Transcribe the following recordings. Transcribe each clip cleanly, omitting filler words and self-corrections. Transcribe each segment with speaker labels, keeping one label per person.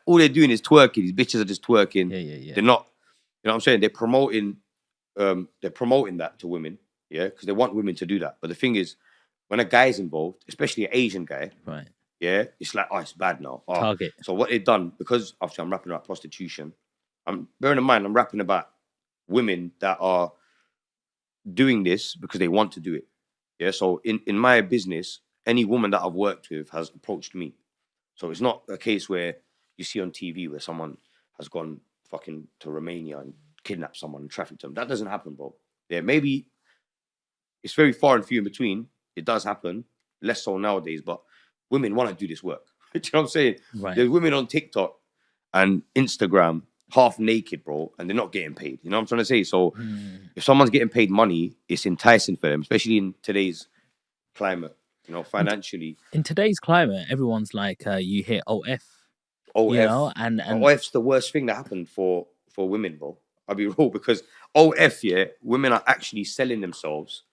Speaker 1: all they're doing is twerking. These bitches are just twerking.
Speaker 2: Yeah.
Speaker 1: They're not, you know what I'm saying? They're promoting that to women, yeah, because they want women to do that. But the thing is, when a guy's involved, especially an Asian guy,
Speaker 2: right,
Speaker 1: yeah, it's like, oh, it's bad now. Oh.
Speaker 2: Target.
Speaker 1: So what they've done, because obviously I'm rapping about prostitution, I'm bearing in mind I'm rapping about women that are doing this because they want to do it. Yeah. So in my business, any woman that I've worked with has approached me. So it's not a case where you see on TV where someone has gone fucking to Romania and kidnapped someone and trafficked them. That doesn't happen, bro. Yeah, maybe it's very far and few in between. It does happen, less so nowadays, but women want to do this work. Do you know what I'm saying?
Speaker 2: Right.
Speaker 1: There's women on TikTok and Instagram half naked, bro, and they're not getting paid. You know what I'm trying to say? So if someone's getting paid money, it's enticing for them, especially in today's climate, you know, financially.
Speaker 2: In today's climate, everyone's like, you hear OF.
Speaker 1: OF.
Speaker 2: You know, and
Speaker 1: OF's the worst thing that happened for women, bro. I'll be real, because OF, yeah, women are actually selling themselves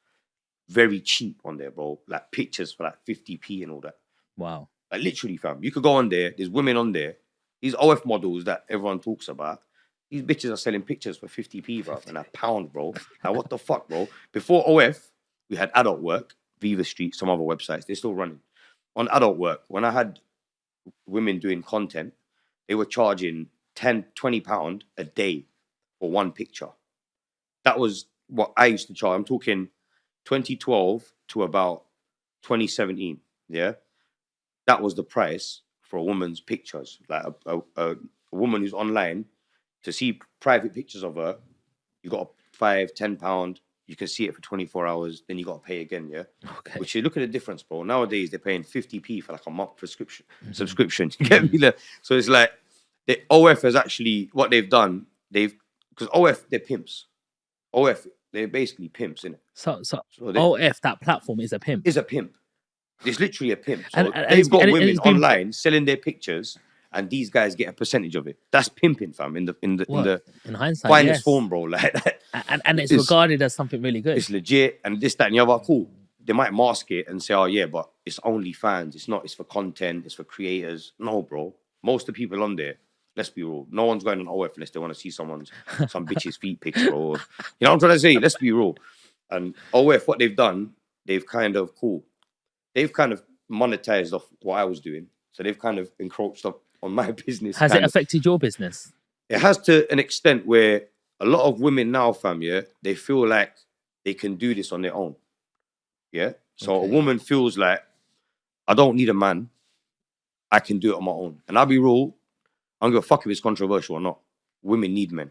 Speaker 1: very cheap on there, bro. Like pictures for like 50p and all that.
Speaker 2: Wow.
Speaker 1: Like literally, fam. You could go on there. There's women on there. These OF models that everyone talks about. These bitches are selling pictures for 50p, bro, and a pound, bro. Now, what the fuck, bro? Before OF, we had Adult Work, Viva Street, some other websites. They're still running. On Adult Work, when I had women doing content, they were charging 10, 20 pound a day for one picture. That was what I used to charge. I'm talking 2012 to about 2017. Yeah. That was the price for a woman's pictures. Like a woman who's online, to see private pictures of her, you got £5, £10. You can see it for 24 hours. Then you got to pay again. Yeah.
Speaker 2: Okay.
Speaker 1: Which you look at the difference, bro. Nowadays they're paying 50p for like a month subscription. You get me? So it's like the OF has actually, what they've done. Because OF, they're pimps. OF, they're basically pimps, innit?
Speaker 2: So OF, that platform is a pimp.
Speaker 1: Is a pimp. It's literally a pimp. So
Speaker 2: And
Speaker 1: they've got women
Speaker 2: it's been
Speaker 1: online selling their pictures, and these guys get a percentage of it. That's pimping, fam. In
Speaker 2: hindsight,
Speaker 1: finest
Speaker 2: yes.
Speaker 1: form, bro. Like that.
Speaker 2: And it's regarded as something really good.
Speaker 1: It's legit, and this, that, and the other. Cool. They might mask it and say, "Oh yeah, but it's only fans. It's not. It's for content. It's for creators." No, bro. Most of the people on there, let's be real. No one's going on OF unless they want to see some bitch's feet pics, bro. You know what I'm trying to say? Let's be real. And OF, what they've done, they've kind of monetized off what I was doing. So they've kind of encroached up on my business.
Speaker 2: Has it affected your business?
Speaker 1: It has, to an extent where a lot of women now, fam, yeah, they feel like they can do this on their own. Yeah. So
Speaker 2: Okay.
Speaker 1: a woman feels like, I don't need a man. I can do it on my own. And I'll be real, I don't give a fuck if it's controversial or not. Women need men.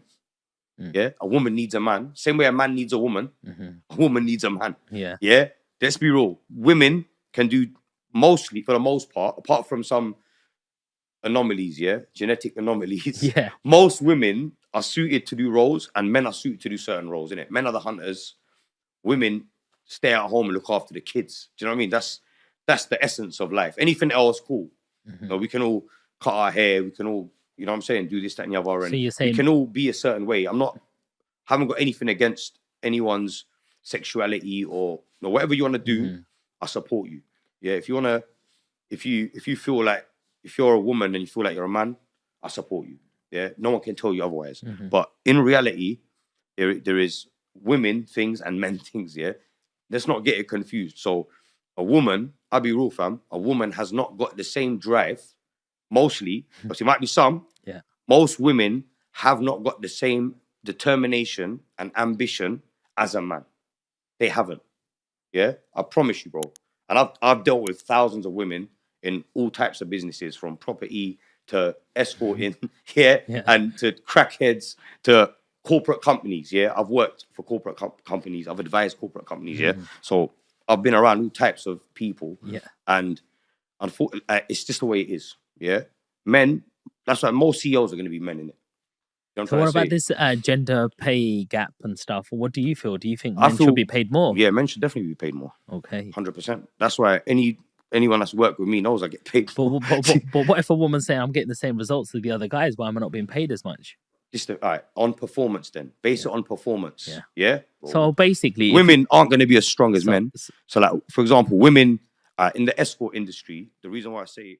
Speaker 1: Yeah. A woman needs a man. Same way a man needs a woman. A woman needs a man.
Speaker 2: Yeah.
Speaker 1: Yeah. Let's be real. Women can do mostly, for the most part, apart from some anomalies, yeah, genetic anomalies.
Speaker 2: Yeah.
Speaker 1: Most women are suited to do roles, and men are suited to do certain roles, innit? Men are the hunters. Women stay at home and look after the kids. Do you know what I mean? That's the essence of life. Anything else, cool. You know, we can all cut our hair. We can all, you know what I'm saying, do this, that, and the other. And
Speaker 2: So you're saying
Speaker 1: we can all be a certain way. Haven't got anything against anyone's sexuality or whatever you want to do. I support you. Yeah, if you feel like, if you're a woman and you feel like you're a man, I support you. Yeah, no one can tell you otherwise. But in reality, there is women things and men things. Yeah, let's not get it confused. So a woman, I'll be real, fam. A woman has not got the same drive, mostly, but it might be some.
Speaker 2: Yeah. Most
Speaker 1: Most women have not got the same determination and ambition as a man. They haven't. Yeah, I promise you, bro. And I've dealt with thousands of women in all types of businesses, from property to escorting, yeah, and to crackheads to corporate companies. Yeah, I've worked for corporate companies. I've advised corporate companies. Yeah, so I've been around all types of people.
Speaker 2: Yeah.
Speaker 1: And unfortunately, it's just the way it is. Yeah, men. That's why most CEOs are going to be men, in it. You know
Speaker 2: So what about this gender pay gap and stuff? What do you feel? Do you think men should be paid more?
Speaker 1: Yeah, men should definitely be paid more.
Speaker 2: Okay.
Speaker 1: 100%. That's why anyone that's worked with me knows I get paid.
Speaker 2: But what if a woman's saying, I'm getting the same results as the other guys, why am I not being paid as much?
Speaker 1: Just all right, on performance then. Base it on performance. Yeah?
Speaker 2: So basically,
Speaker 1: women aren't going to be as strong as men. So like, for example, women in the escort industry, the reason why I say